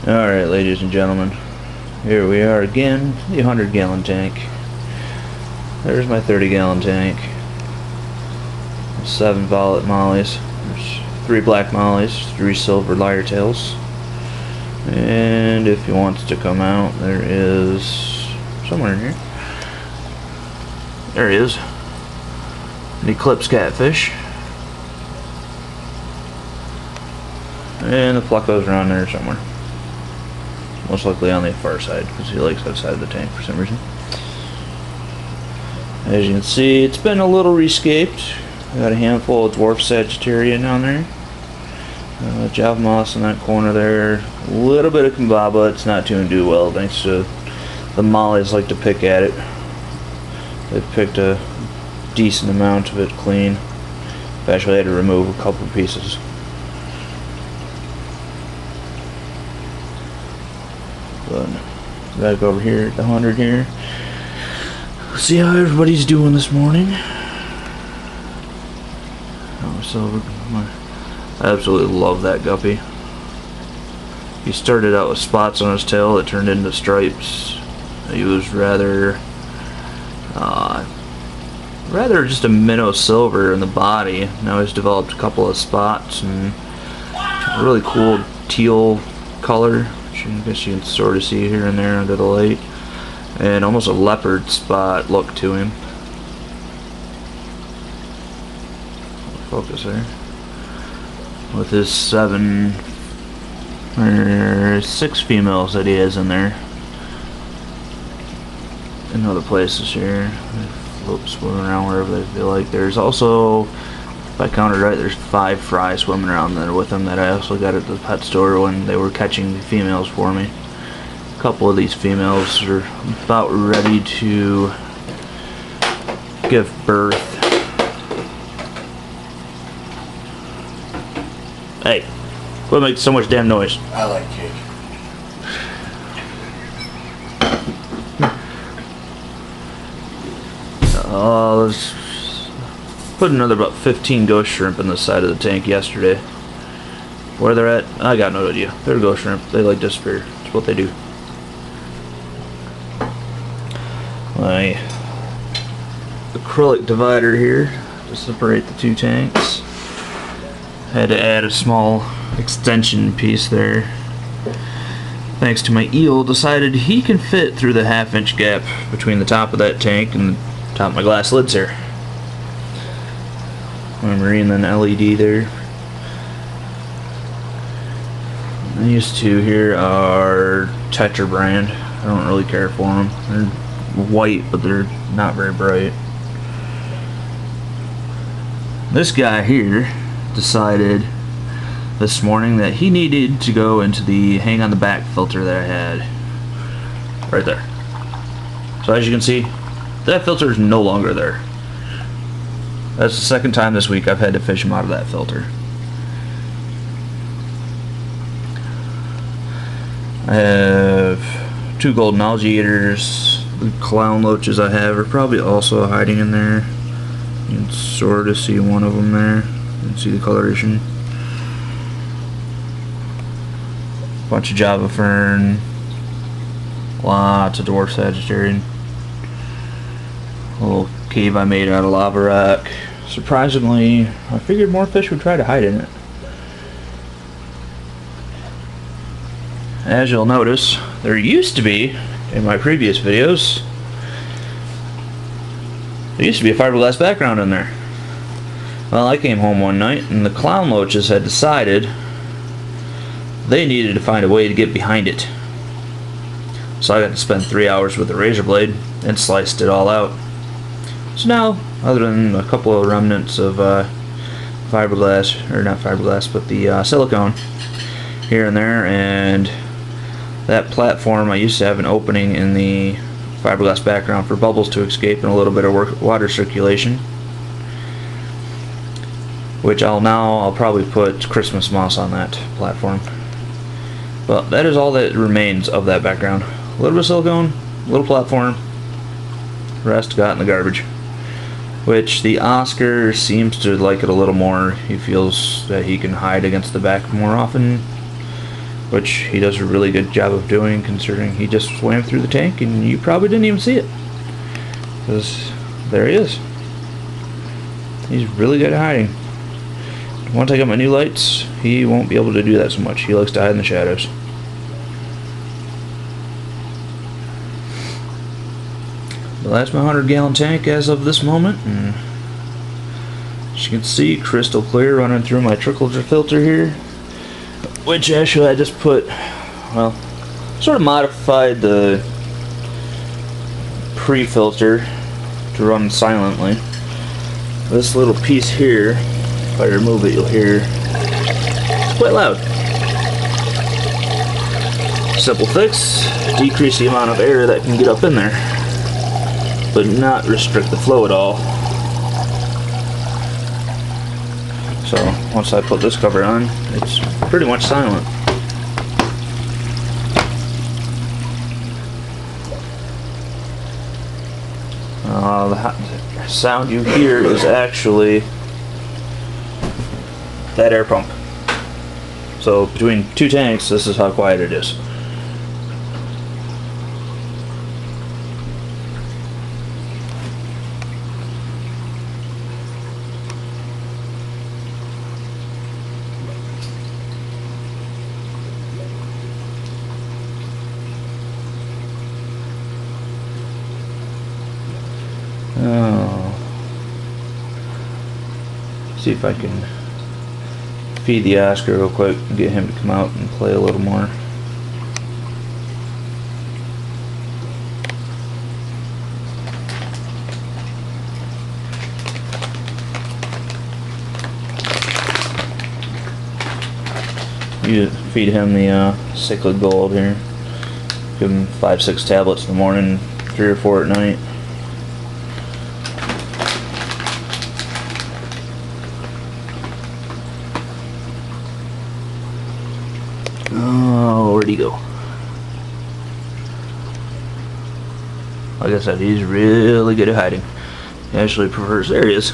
Alright, ladies and gentlemen, here we are again, the 100-gallon tank. There's my 30-gallon tank. 7 violet mollies. There's 3 black mollies, 3 silver lyre tails. And if he wants to come out, there is somewhere in here. There he is. An eclipse catfish. And the flucko's around there somewhere. Most likely on the far side, because he likes outside of the tank for some reason. As you can see, it's been a little rescaped. Got a handful of dwarf Sagittarian down there. Java moss in that corner there. A little bit of Kumbaba. It's not doing too well, thanks to the mollies like to pick at it. They've picked a decent amount of it clean. I've actually had to remove a couple pieces. But back over here at the 100 here. See how everybody's doing this morning. I absolutely love that guppy. He started out with spots on his tail that turned into stripes. He was rather just a minnow silver in the body. Now he's developed a couple of spots and a really cool teal color, which I guess you can sort of see here and there under the light, and almost a leopard spot look to him. Focus there. With his 6 females that he has in there. In other places here. They float swimming around wherever they feel like. There's also, if I counted right, there's 5 fry swimming around there with them that I also got at the pet store when they were catching the females for me. A couple of these females are about ready to give birth. Hey, quit making so much damn noise. I like cake. Let's put another about 15 ghost shrimp in the side of the tank yesterday. Where they're at, I got no idea. They're ghost shrimp. They like disappear. That's what they do. My acrylic divider here to separate the 2 tanks. Had to add a small extension piece there. Thanks to my eel, decided he can fit through the 1/2-inch gap between the top of that tank and the top of my glass lids here. My marine and LED there. These 2 here are Tetra brand. I don't really care for them. They're white, but they're not very bright. This guy here decided this morning that he needed to go into the hang on the back filter that I had right there. So as you can see, that filter is no longer there. That's the 2nd time this week I've had to fish him out of that filter. I have 2 golden algae eaters. The clown loaches I have are probably also hiding in there. You can sort of see one of them there. You can see the coloration. Bunch of Java fern. Lots of dwarf Sagittarian. A little cave I made out of lava rock. Surprisingly, I figured more fish would try to hide in it. As you'll notice, there used to be, in my previous videos, there used to be a fiberglass background in there. Well, I came home one night and the clown loaches had decided they needed to find a way to get behind it. So I got to spend 3 hours with a razor blade and sliced it all out. So now, other than a couple of remnants of fiberglass, or not fiberglass, but the silicone here and there, and that platform, I used to have an opening in the fiberglass background for bubbles to escape and a little bit of water circulation, which I'll probably put Christmas moss on that platform. But that is all that remains of that background. A little bit of silicone, a little platform, the rest got in the garbage. Which the Oscar seems to like it a little more. He feels that he can hide against the back more often. which he does a really good job of doing, considering he just swam through the tank and you probably didn't even see it, because there he is. He's really good at hiding. Once I get my new lights, he won't be able to do that so much. He likes to hide in the shadows. But that's my 100-gallon tank as of this moment, and as you can see, crystal clear running through my trickle filter here, which actually I just put, well, sort of modified the pre-filter to run silently. This little piece here, if I remove it, you'll hear it's quite loud. Simple fix, decrease the amount of air that can get up in there, but not restrict the flow at all. So once I put this cover on, it's pretty much silent. The sound you hear is actually that air pump. So between two tanks, this is how quiet it is. See if I can feed the Oscar real quick and get him to come out and play a little more. You feed him the cyclic gold here. Give him 5-6 tablets in the morning, 3 or 4 at night. Oh, where'd he go? Like I said, he's really good at hiding. He actually prefers, there he is.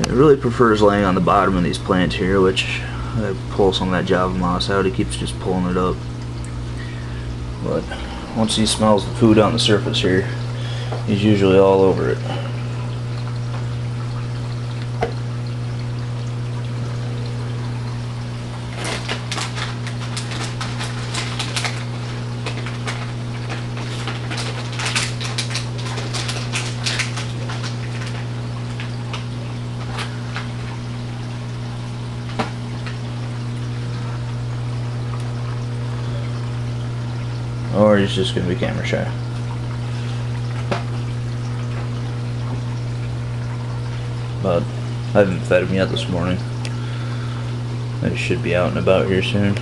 He really prefers laying on the bottom of these plants here, which I pull some of that Java moss out. He keeps just pulling it up. But once he smells the food on the surface here, he's usually all over it. Or he's just going to be camera shy. But I haven't fed him yet this morning. He should be out and about here soon,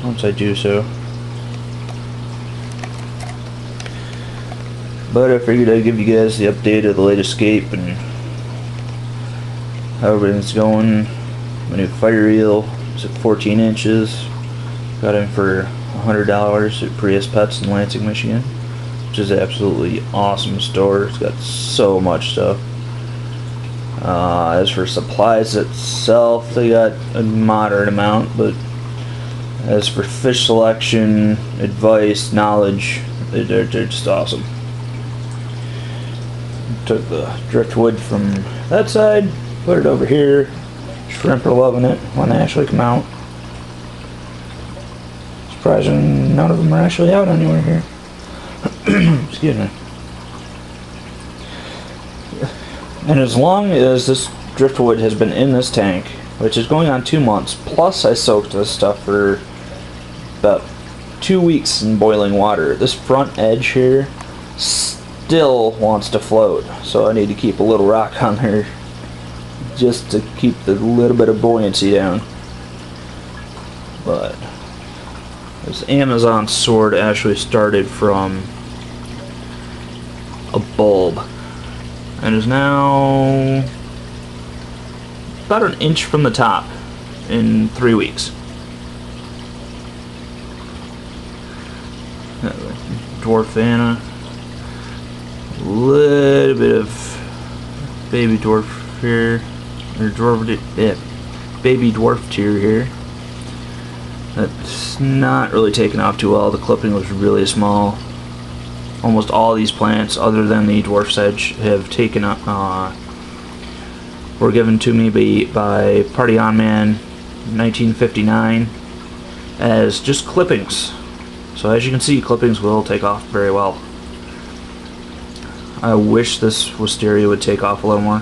once I do so. But I figured I'd give you guys the update of the latest escape and how everything's going. My new fire reel is at 14 inches. Got him for $100 at Prius Pets in Lansing, Michigan, which is an absolutely awesome store. It's got so much stuff. As for supplies itself, they got a moderate amount, but as for fish selection, advice, knowledge, they're just awesome. Took the driftwood from that side, put it over here. Shrimp are loving it when they actually come out. Surprising none of them are actually out anywhere here. Excuse me. And as long as this driftwood has been in this tank, which is going on 2 months, plus I soaked this stuff for about 2 weeks in boiling water, this front edge here still wants to float. So I need to keep a little rock on there just to keep the little bit of buoyancy down. But this Amazon sword actually started from a bulb and is now about an inch from the top in 3 weeks. Dwarf Anna, a little bit of baby dwarf here, or dwarf, yeah, baby dwarf tier here. That's not really taken off too well. The clipping was really small. Almost all these plants, other than the dwarf sedge, have taken up, were given to me by Party On Man 1959 as just clippings. So as you can see, clippings will take off very well. I wish this wisteria would take off a little more.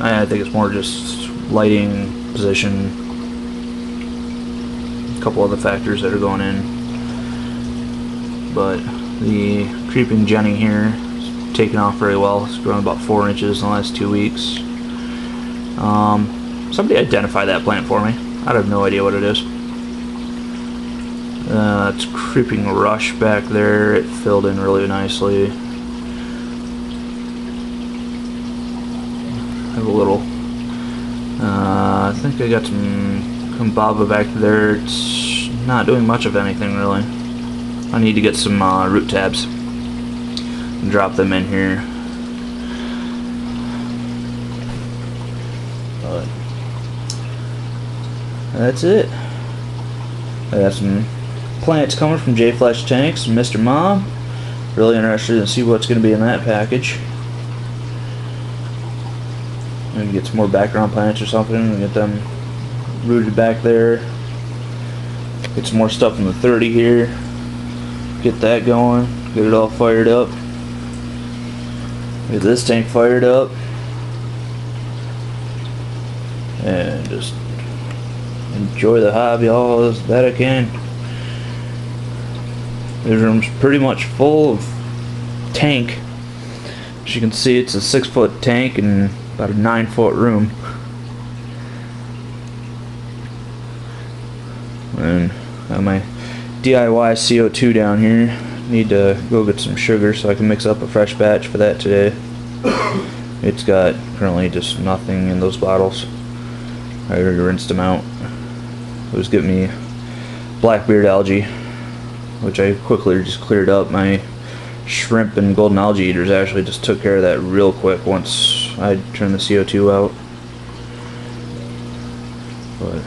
I think it's more just lighting, position, a couple other factors that are going in. But the creeping Jenny here is taking off very well. It's grown about 4 inches in the last 2 weeks. Somebody identify that plant for me. I have no idea what it is. It's creeping rush back there. It filled in really nicely. I have a little. I think I got some Kumbaba back there. It's not doing much of anything really. I need to get some root tabs and drop them in here. But that's it. I got some plants coming from J Flash Tanks and Mr. Mom. Really interested to see what's going to be in that package. Maybe get some more background plants or something and get them rooted back there. Get some more stuff in the 30 here. Get that going. Get it all fired up. Get this tank fired up. And just enjoy the hobby all that I can. This room's pretty much full of tank. As you can see, it's a 6-foot tank and about a 9-foot room. And my DIY CO2 down here. Need to go get some sugar so I can mix up a fresh batch for that today. It's got currently just nothing in those bottles. I already rinsed them out. It was getting me blackbeard algae, which I quickly just cleared up. My shrimp and golden algae eaters actually just took care of that real quick once I turned the CO2 out. But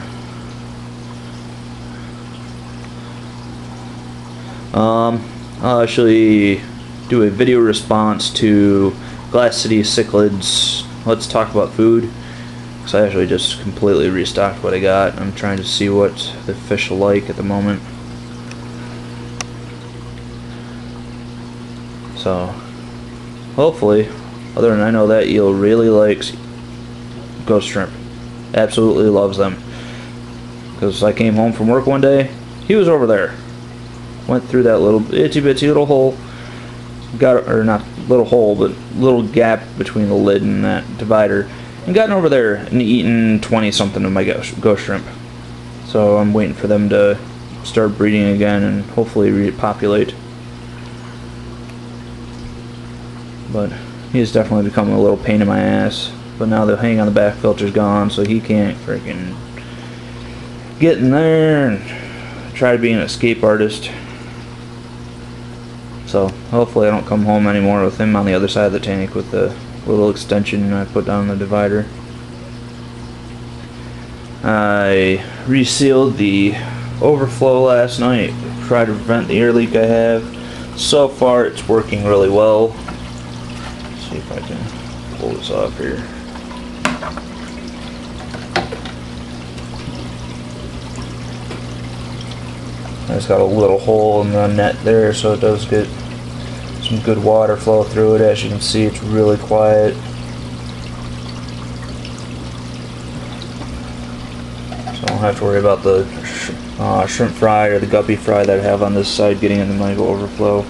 I'll actually do a video response to Glass City Cichlids Let's Talk About Food, because I actually just completely restocked what I got. I'm trying to see what the fish will like at the moment. So hopefully, other than I know that eel really likes ghost shrimp, absolutely loves them, because I came home from work one day, he was over there, went through that little itty bitty little hole, got, or not little hole, but little gap between the lid and that divider, and gotten over there and eaten 20 something of my ghost shrimp. So I'm waiting for them to start breeding again and hopefully repopulate. But he's definitely become a little pain in my ass. But now the hang on the back filter's gone, so he can't freaking get in there and try to be an escape artist. So hopefully I don't come home anymore with him on the other side of the tank with the little extension I put down the divider. I resealed the overflow last night, tried to prevent the air leak I have. So far it's working really well. Let's see if I can pull this off here. It's got a little hole in the net there, so it does get some good water flow through it. As you can see, it's really quiet. So I don't have to worry about the shrimp fry or the guppy fry that I have on this side getting into my overflow.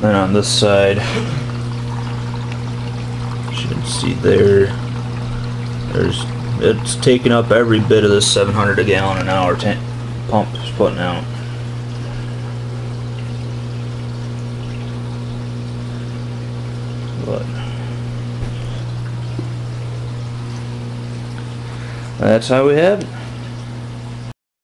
Then on this side, as you can see there, it's taking up every bit of this 700 a gallon an hour pump is putting out. But that's how we have it.